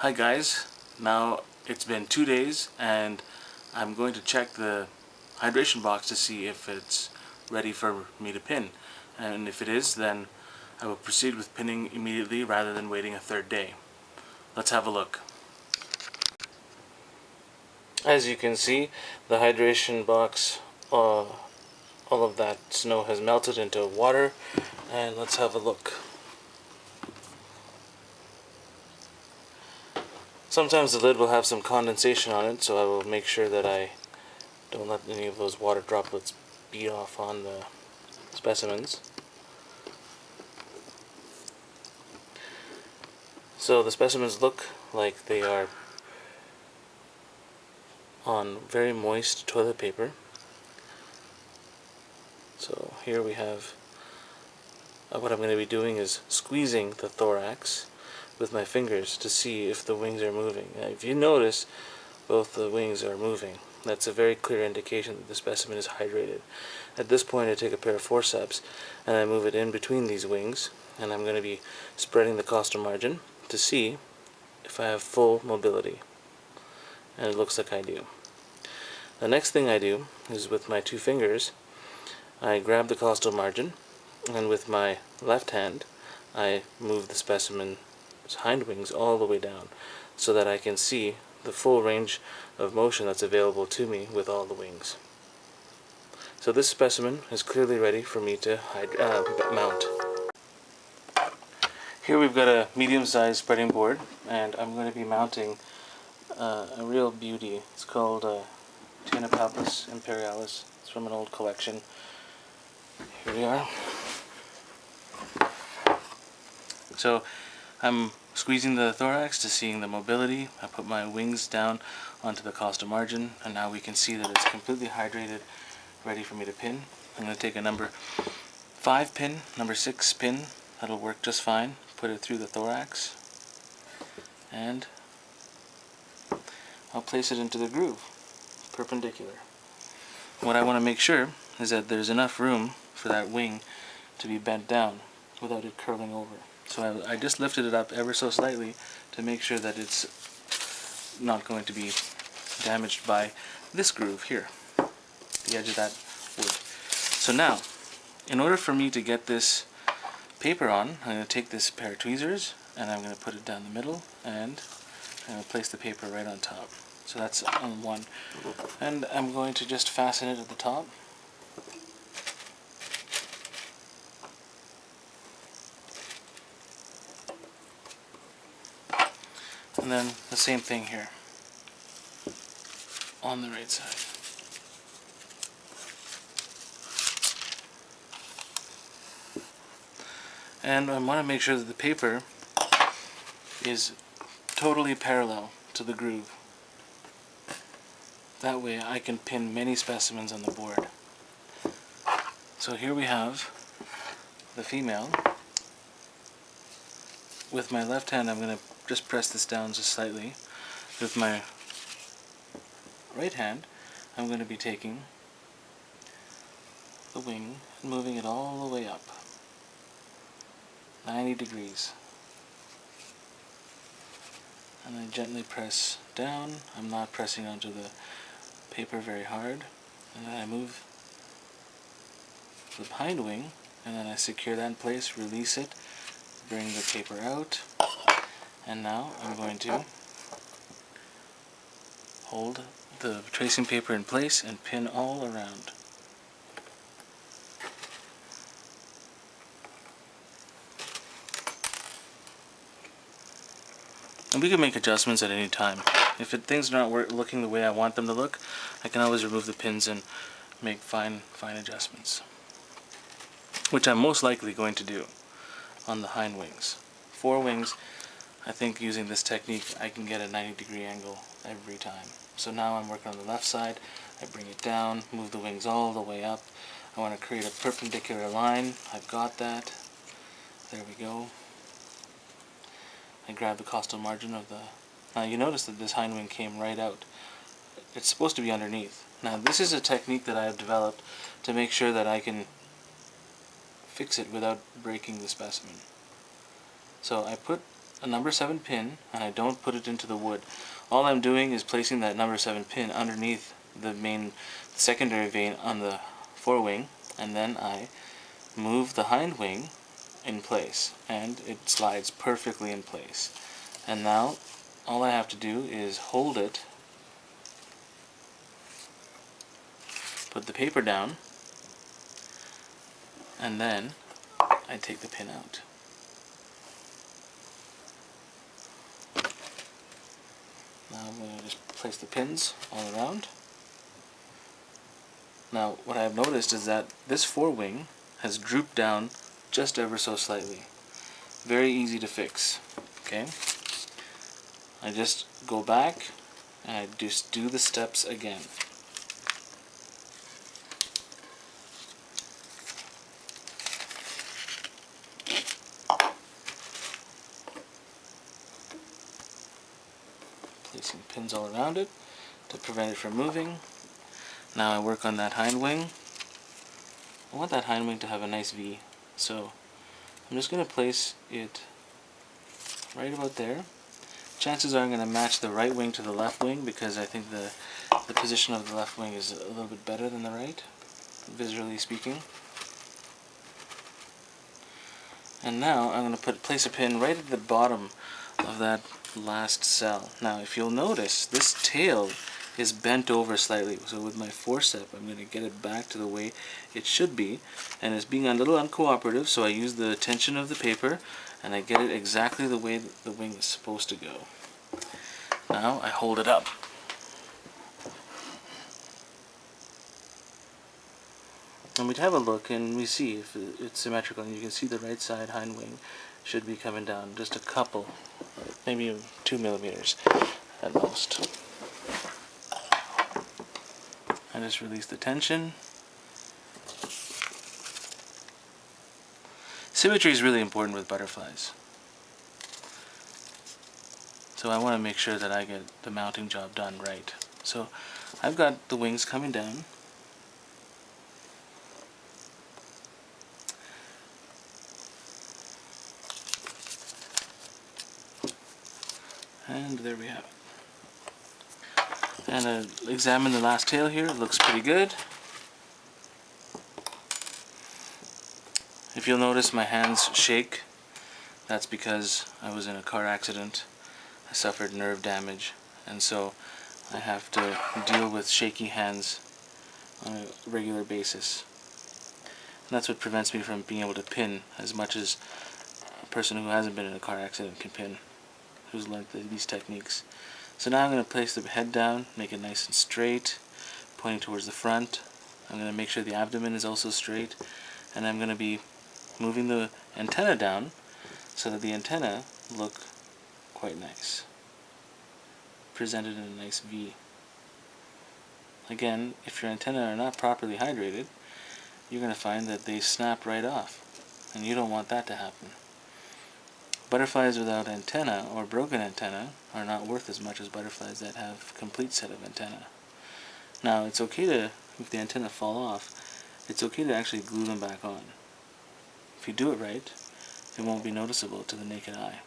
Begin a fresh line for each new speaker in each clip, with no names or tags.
Hi guys, now it's been 2 days and I'm going to check the hydration box to see if it's ready for me to pin, and if it is, then I will proceed with pinning immediately rather than waiting a third day. Let's have a look. As you can see, the hydration box, all of that snow has melted into water, and let's have a look. Sometimes the lid will have some condensation on it, so I will make sure that I don't let any of those water droplets beat off on the specimens. So the specimens look like they are on very moist toilet paper. So here we have what I'm going to be doing is squeezing the thorax with my fingers to see if the wings are moving. Now, if you notice, both the wings are moving. That's a very clear indication that the specimen is hydrated. At this point I take a pair of forceps and I move it in between these wings, and I'm going to be spreading the costal margin to see if I have full mobility. And it looks like I do. The next thing I do is with my two fingers I grab the costal margin, and with my left hand I move the specimen's hind wings all the way down so that I can see the full range of motion that's available to me with all the wings. So this specimen is clearly ready for me to mount. Here we've got a medium-sized spreading board, and I'm going to be mounting a real beauty. It's called Tienopalpus imperialis. It's from an old collection. Here we are. So I'm squeezing the thorax to seeing the mobility. I put my wings down onto the costal margin, and now we can see that it's completely hydrated, ready for me to pin. I'm going to take a number 5 pin, number 6 pin, that'll work just fine. Put it through the thorax, and I'll place it into the groove, perpendicular. What I want to make sure is that there's enough room for that wing to be bent down without it curling over. So I just lifted it up ever so slightly to make sure that it's not going to be damaged by this groove here, the edge of that wood. So now, in order for me to get this paper on, I'm going to take this pair of tweezers and I'm going to put it down the middle, and I'm going to place the paper right on top. So that's on one. And I'm going to just fasten it at the top. And then the same thing here on the right side. And I want to make sure that the paper is totally parallel to the groove. That way I can pin many specimens on the board. So here we have the female. With my left hand I'm going to just press this down just slightly. With my right hand I'm going to be taking the wing and moving it all the way up 90 degrees, and I gently press down. I'm not pressing onto the paper very hard, and then I move the hind wing, and then I secure that in place, release it, bring the paper out, and now I'm going to hold the tracing paper in place and pin all around. And we can make adjustments at any time. If things are not looking the way I want them to look, I can always remove the pins and make fine adjustments, which I'm most likely going to do on the hind wings. 4 wings, I think using this technique I can get a 90-degree angle every time. So now I'm working on the left side. I bring it down, move the wings all the way up. I want to create a perpendicular line. I've got that. There we go. I grab the costal margin of the... Now you notice that this hind wing came right out. It's supposed to be underneath. Now this is a technique that I have developed to make sure that I can fix it without breaking the specimen. So I put a number 7 pin, and I don't put it into the wood. All I'm doing is placing that number 7 pin underneath the main secondary vein on the forewing, and then I move the hind wing in place, and it slides perfectly in place. And now all I have to do is hold it, put the paper down, and then I take the pin out. Now I'm going to just place the pins all around. Now what I've noticed is that this forewing has drooped down just ever so slightly. Very easy to fix. Okay? I just go back and I just do the steps again. Placing pins all around it to prevent it from moving. Now I work on that hind wing. I want that hind wing to have a nice V, so I'm just going to place it right about there. Chances are I'm going to match the right wing to the left wing because I think the position of the left wing is a little bit better than the right, visually speaking. And now I'm going to place a pin right at the bottom of that last cell. Now if you'll notice, this tail is bent over slightly, so with my forceps I'm going to get it back to the way it should be, and it's being a little uncooperative, so I use the tension of the paper and I get it exactly the way the wing is supposed to go. Now I hold it up. And we'd have a look and we see if it's symmetrical, and you can see the right side hind wing should be coming down just a couple, maybe 2 millimeters at most. I just release the tension. Symmetry is really important with butterflies. So I want to make sure that I get the mounting job done right. So I've got the wings coming down. And there we have it. And examine the last tail here. It looks pretty good. If you'll notice my hands shake, that's because I was in a car accident. I suffered nerve damage, and so I have to deal with shaky hands on a regular basis. And that's what prevents me from being able to pin as much as a person who hasn't been in a car accident can pin, who's learned these techniques. So now I'm going to place the head down, make it nice and straight, pointing towards the front. I'm going to make sure the abdomen is also straight, and I'm going to be moving the antenna down so that the antenna look quite nice, presented in a nice V. Again, if your antennae are not properly hydrated, you're going to find that they snap right off, and you don't want that to happen. Butterflies without antenna or broken antenna are not worth as much as butterflies that have a complete set of antenna. Now it's okay to, if the antenna fall off, it's okay to actually glue them back on. If you do it right, it won't be noticeable to the naked eye.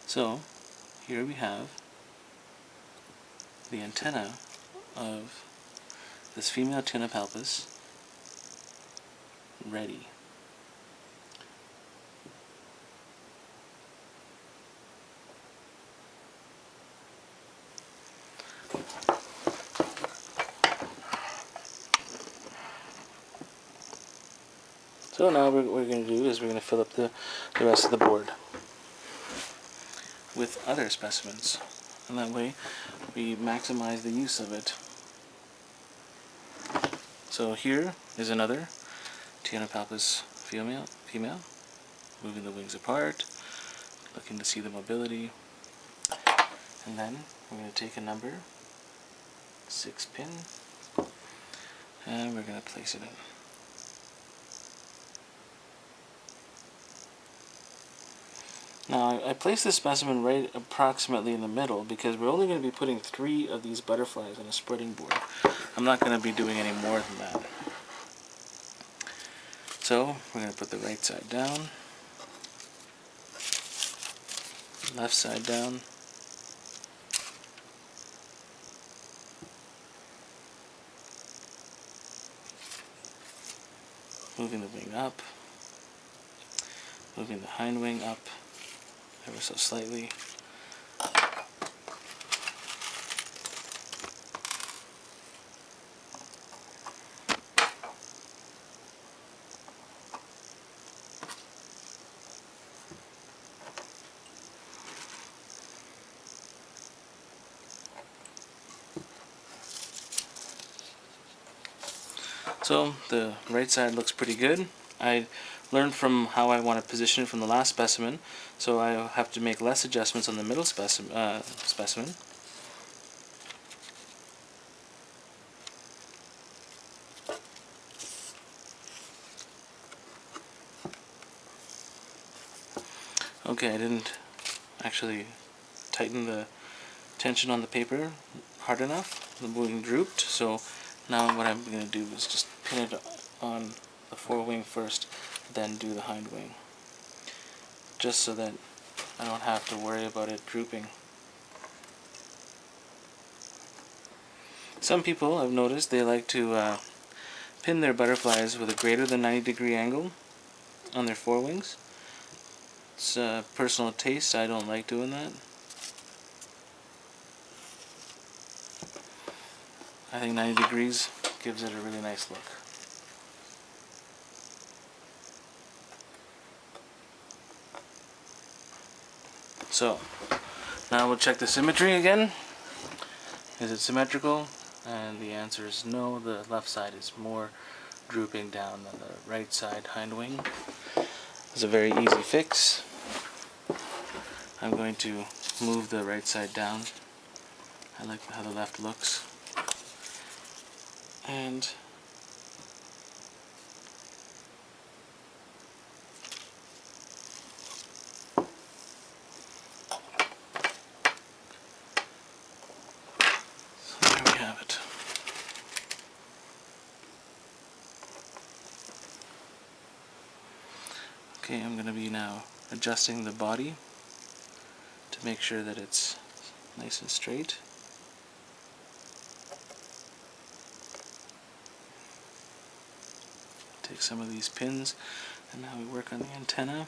So here we have the antenna of this female Tienopalpus ready. So now what we're going to do is we're going to fill up the rest of the board with other specimens, and that way we maximize the use of it. So here is another Tienopalpus female, moving the wings apart, looking to see the mobility, and then we're going to take a number 6 pin and we're going to place it in. Now I place this specimen right approximately in the middle because we're only going to be putting 3 of these butterflies on a spreading board. I'm not going to be doing any more than that. So we're going to put the right side down, left side down, moving the wing up, moving the hind wing up ever so slightly. So the right side looks pretty good. I learned from how I want to position it from the last specimen, so I have to make less adjustments on the middle specimen. Okay, I didn't actually tighten the tension on the paper hard enough. The wing drooped, so now what I'm going to do is just pin it on the forewing first, then do the hind wing, just so that I don't have to worry about it drooping. Some people, I've noticed, they like to pin their butterflies with a greater than 90-degree angle on their forewings. It's a personal taste. I don't like doing that. I think 90 degrees gives it a really nice look. So, now we'll check the symmetry again. Is it symmetrical? And the answer is no. The left side is more drooping down than the right side hind wing. It's a very easy fix. I'm going to move the right side down. I like how the left looks. And so there we have it. Okay, I'm going to be now adjusting the body to make sure that it's nice and straight. Take some of these pins, and now we work on the antenna.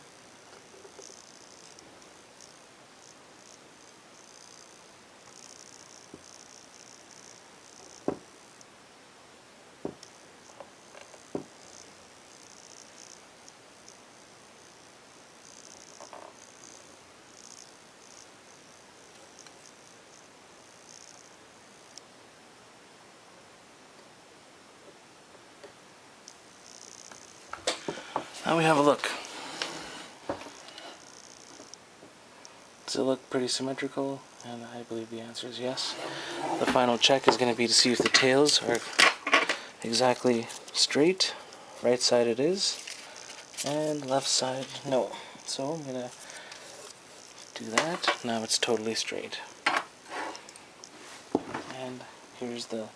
Now we have a look. Does it look pretty symmetrical? And I believe the answer is yes. The final check is going to be to see if the tails are exactly straight. Right side it is, and left side no. So I'm going to do that. Now it's totally straight. And here's the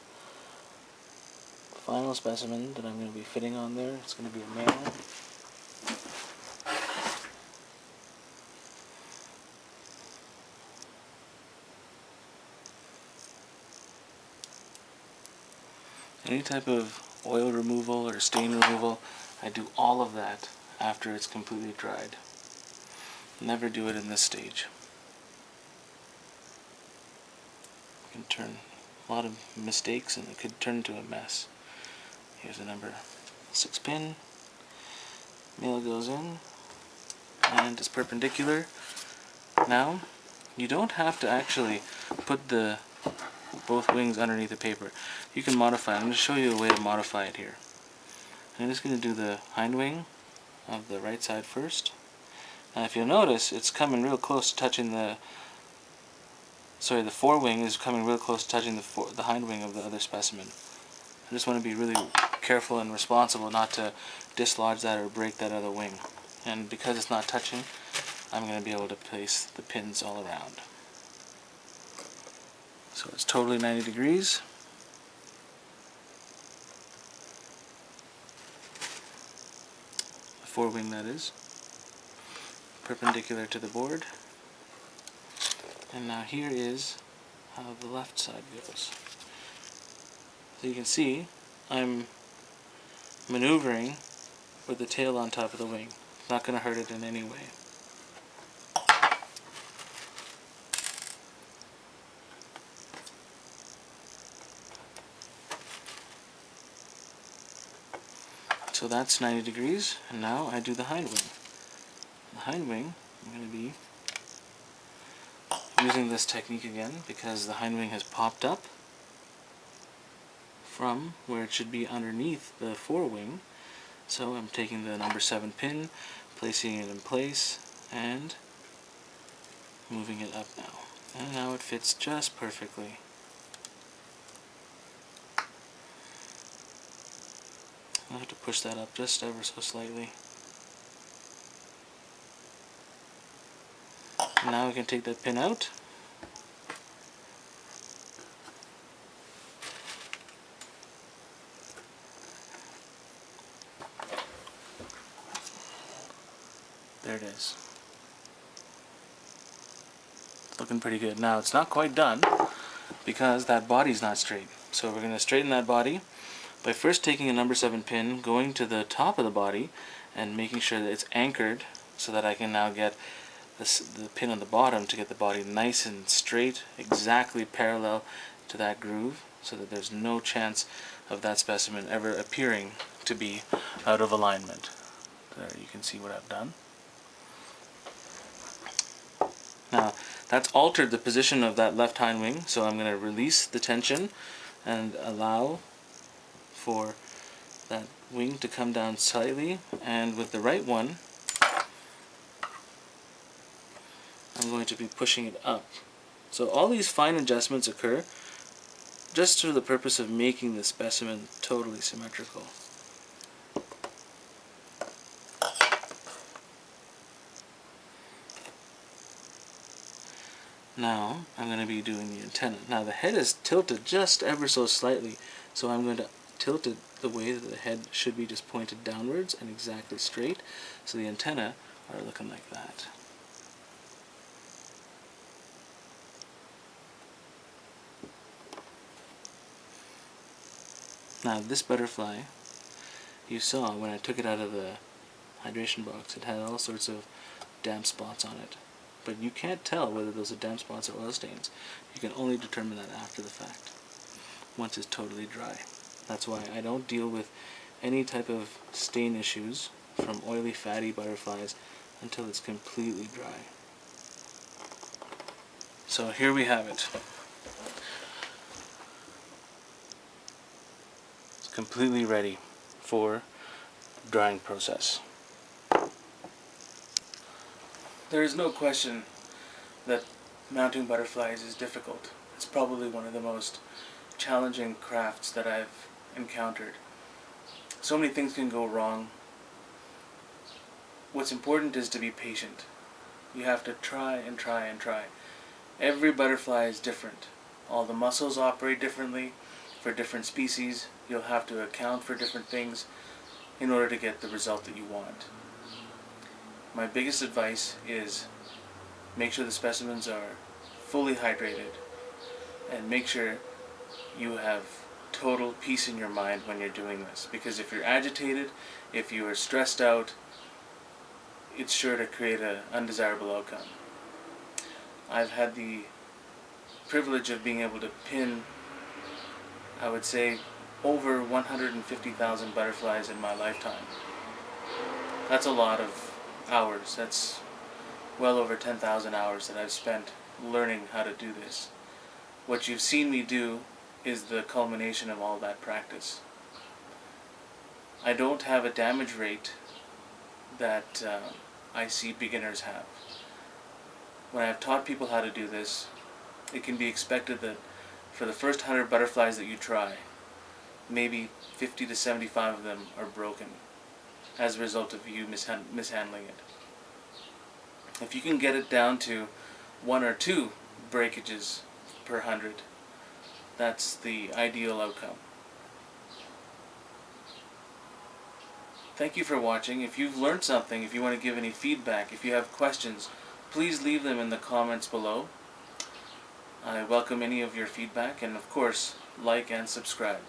final specimen that I'm going to be fitting on there. It's going to be a male. Any type of oil removal or stain removal, I do all of that after it's completely dried. Never do it in this stage. It can turn a lot of mistakes and it could turn into a mess. Here's the number 6 pin. Male goes in and it's perpendicular. Now, you don't have to actually put both wings underneath the paper. You can modify it. I'm going to show you a way to modify it here. I'm just going to do the hind wing of the right side first. Now if you'll notice, it's coming real close to touching the forewing is coming real close to touching the hind wing of the other specimen. I just want to be really careful and responsible not to dislodge that or break that other wing. And because it's not touching, I'm going to be able to place the pins all around. So it's totally 90 degrees. forewing that is, perpendicular to the board. And now here is how the left side goes. So you can see I'm maneuvering with the tail on top of the wing. It's not going to hurt it in any way. So that's 90 degrees, and now I do the hind wing. The hind wing, I'm going to be using this technique again because the hind wing has popped up from where it should be underneath the forewing. So I'm taking the number 7 pin, placing it in place, and moving it up now. And now it fits just perfectly. I'll have to push that up just ever so slightly. And now we can take that pin out. There it is. It's looking pretty good. Now it's not quite done because that body's not straight. So we're going to straighten that body by first taking a number 7 pin, going to the top of the body and making sure that it's anchored so that I can now get the pin on the bottom to get the body nice and straight, exactly parallel to that groove, so that there's no chance of that specimen ever appearing to be out of alignment. There you can see what I've done. Now that's altered the position of that left hind wing, so I'm going to release the tension and allow for that wing to come down slightly, and with the right one I'm going to be pushing it up. So all these fine adjustments occur just for the purpose of making the specimen totally symmetrical. Now I'm going to be doing the antenna. Now the head is tilted just ever so slightly, so I'm going to tilt it the way that the head should be, just pointed downwards and exactly straight, so the antenna are looking like that. Now this butterfly, you saw when I took it out of the hydration box, it had all sorts of damp spots on it. But you can't tell whether those are damp spots or oil stains. You can only determine that after the fact, once it's totally dry. That's why I don't deal with any type of stain issues from oily, fatty butterflies until it's completely dry. So here we have it. It's completely ready for drying process. There is no question that mounting butterflies is difficult. It's probably one of the most challenging crafts that I've encountered. So many things can go wrong. What's important is to be patient. You have to try and try and try. Every butterfly is different. All the muscles operate differently for different species. You'll have to account for different things in order to get the result that you want. My biggest advice is make sure the specimens are fully hydrated, and make sure you have total peace in your mind when you're doing this, because if you're agitated, if you are stressed out, it's sure to create an undesirable outcome. I've had the privilege of being able to pin, I would say, over 150,000 butterflies in my lifetime. That's a lot of hours. That's well over 10,000 hours that I've spent learning how to do this. What you've seen me do is the culmination of all that practice. I don't have a damage rate that I see beginners have. When I've taught people how to do this, it can be expected that for the first 100 butterflies that you try, maybe 50 to 75 of them are broken as a result of you mishandling it. If you can get it down to 1 or 2 breakages per 100, that's the ideal outcome. thank you for watching. If you've learned something, if you want to give any feedback, if you have questions, please leave them in the comments below. I welcome any of your feedback, and of course, like and subscribe.